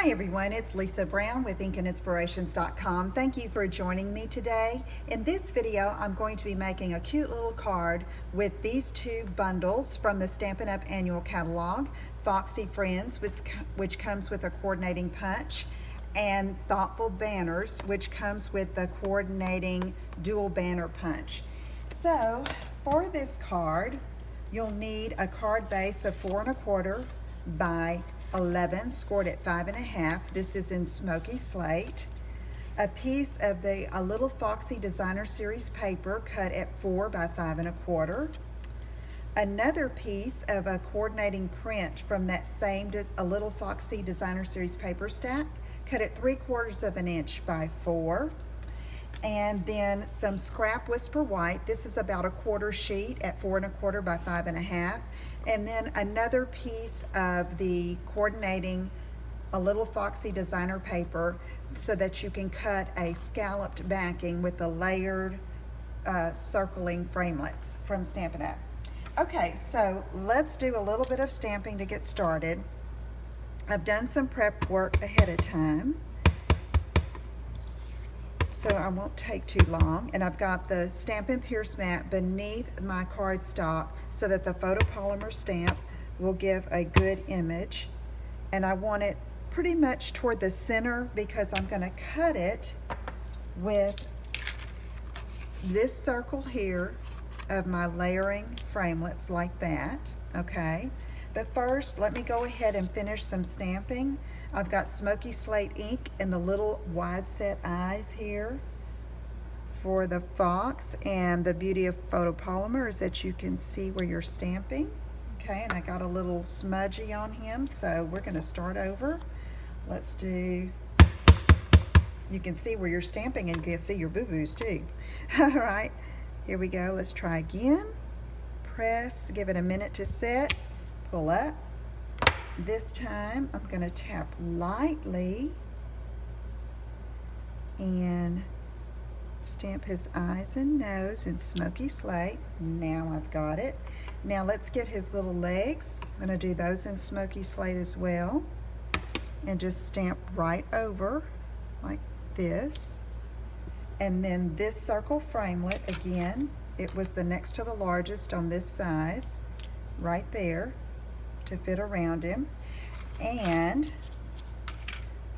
Hi everyone, it's Lisa Brown with InkandInspirations.com. Thank you for joining me today. In this video, I'm going to be making a cute little card with these two bundles from the Stampin' Up! Annual Catalog, Foxy Friends, which comes with a coordinating punch, and Thoughtful Banners, which comes with the coordinating dual banner punch. So, for this card, you'll need a card base of 4 1/4 by 11, scored at 5 1/2. This is in Smoky Slate. A piece of a little Foxy Designer Series paper cut at 4 by 5 1/4. Another piece of a coordinating print from that same a little Foxy Designer Series paper stack cut at 3/4 inch by 4. And then some scrap Whisper White. This is about a quarter sheet at 4 1/4 by 5 1/2. And then another piece of the coordinating a little Foxy Designer paper so that you can cut a scalloped backing with the layered circling framelits from Stampin' Up! Okay, so let's do a little bit of stamping to get started. I've done some prep work ahead of time, so I won't take too long. And I've got the Stampin' Pierce mat beneath my cardstock so that the photopolymer stamp will give a good image. And I want it pretty much toward the center because I'm going to cut it with this circle here of my layering framelits like that, okay? But first, let me go ahead and finish some stamping. I've got Smoky Slate ink in the little wide set eyes here for the fox, and the beauty of photopolymer is that you can see where you're stamping. Okay, and I got a little smudgy on him, so we're gonna start over. Let's do, you can see where you're stamping and you can see your boo-boos too. All right, here we go, let's try again. Press, give it a minute to set, pull up. This time I'm going to tap lightly and stamp his eyes and nose in Smoky Slate. Now I've got it. Now let's get his little legs. I'm going to do those in Smoky Slate as well. And just stamp right over like this. And then this circle framelit, again, it was the next to the largest on this size, right there, to fit around him. And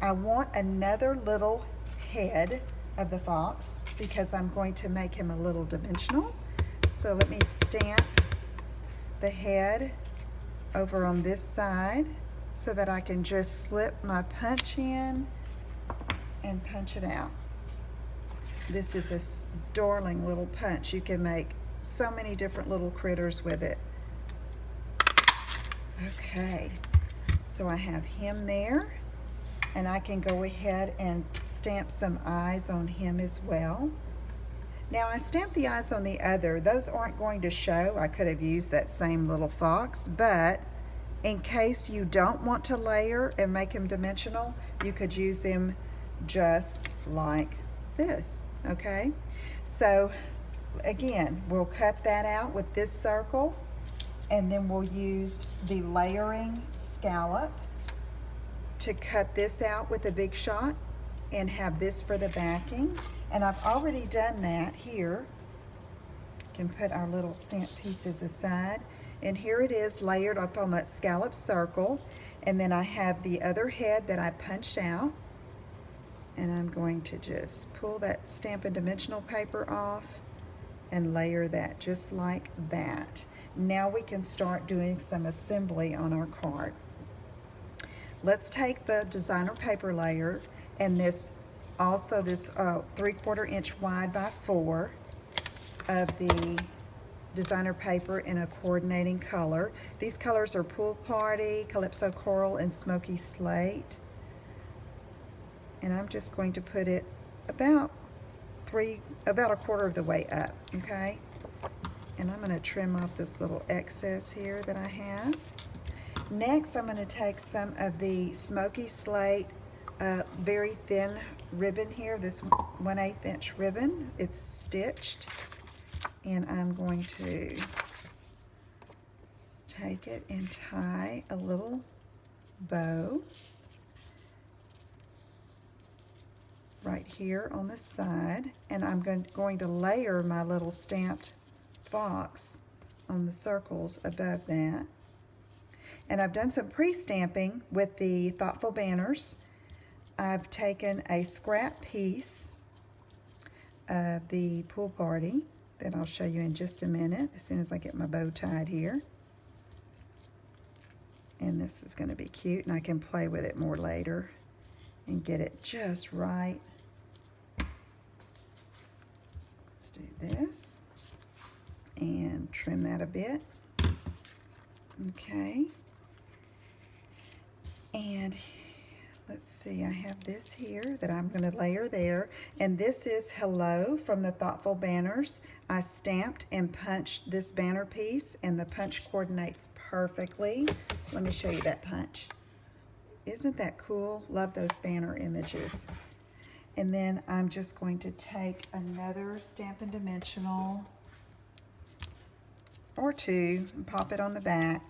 I want another little head of the fox because I'm going to make him a little dimensional. So let me stamp the head over on this side so that I can just slip my punch in and punch it out. This is a darling little punch. You can make so many different little critters with it. Okay, so I have him there, and I can go ahead and stamp some eyes on him as well. Now I stamped the eyes on the other. Those aren't going to show. I could have used that same little fox, but in case you don't want to layer and make him dimensional, you could use him just like this, okay? So again, we'll cut that out with this circle, and then we'll use the layering scallop to cut this out with a big shot and have this for the backing. And I've already done that here. Can put our little stamp pieces aside. And here it is layered up on that scallop circle. And then I have the other head that I punched out. And I'm going to just pull that Stampin' dimensional paper off and layer that just like that. Now we can start doing some assembly on our card. Let's take the designer paper layer and this 3/4 inch wide by 4 of the designer paper in a coordinating color. These colors are Pool Party, Calypso Coral, and Smoky Slate. And I'm just going to put it about a quarter of the way up, okay? And I'm going to trim off this little excess here that I have. Next, I'm going to take some of the Smoky Slate very thin ribbon here, this 1/8 inch ribbon. It's stitched, and I'm going to take it and tie a little bow right here on the side, and I'm going to layer my little stamped fox on the circles above that. And I've done some pre-stamping with the Thoughtful Banners. I've taken a scrap piece of the pool party that I'll show you in just a minute as soon as I get my bow tied here. And this is going to be cute, and I can play with it more later and get it just right. Let's do this and trim that a bit. Okay. And let's see, I have this here that I'm going to layer there. And this is Hello from the Thoughtful Banners. I stamped and punched this banner piece, and the punch coordinates perfectly. Let me show you that punch. Isn't that cool? Love those banner images. And then I'm just going to take another Stampin' Dimensional or two and pop it on the back.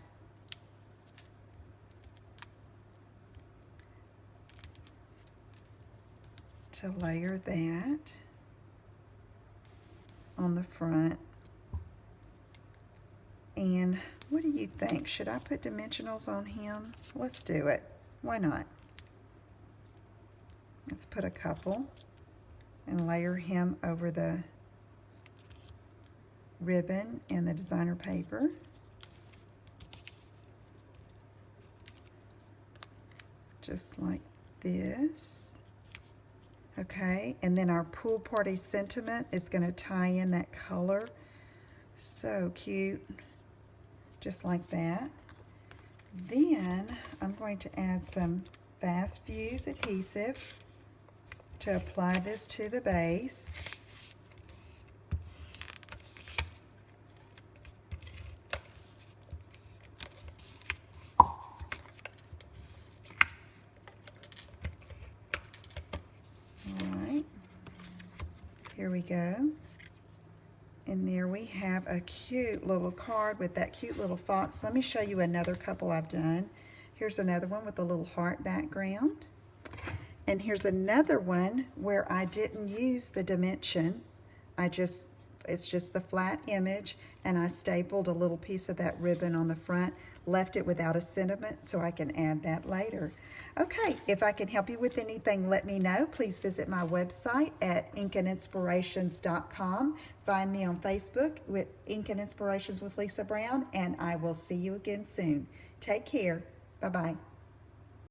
To layer that on the front. And what do you think? Should I put dimensionals on him? Let's do it. Why not? Let's put a couple and layer him over the ribbon and the designer paper. Just like this. Okay, and then our pool party sentiment is going to tie in that color. So cute. Just like that. Then I'm going to add some Fast Fuse adhesive to apply this to the base. Alright, here we go. And there we have a cute little card with that cute little fox. Let me show you another couple I've done. Here's another one with a little heart background. And here's another one where I didn't use the dimension. It's just the flat image, and I stapled a little piece of that ribbon on the front, left it without a sentiment so I can add that later. Okay, if I can help you with anything, let me know. Please visit my website at inkandinspirations.com. Find me on Facebook with Ink and Inspirations with Lisa Brown, and I will see you again soon. Take care. Bye-bye.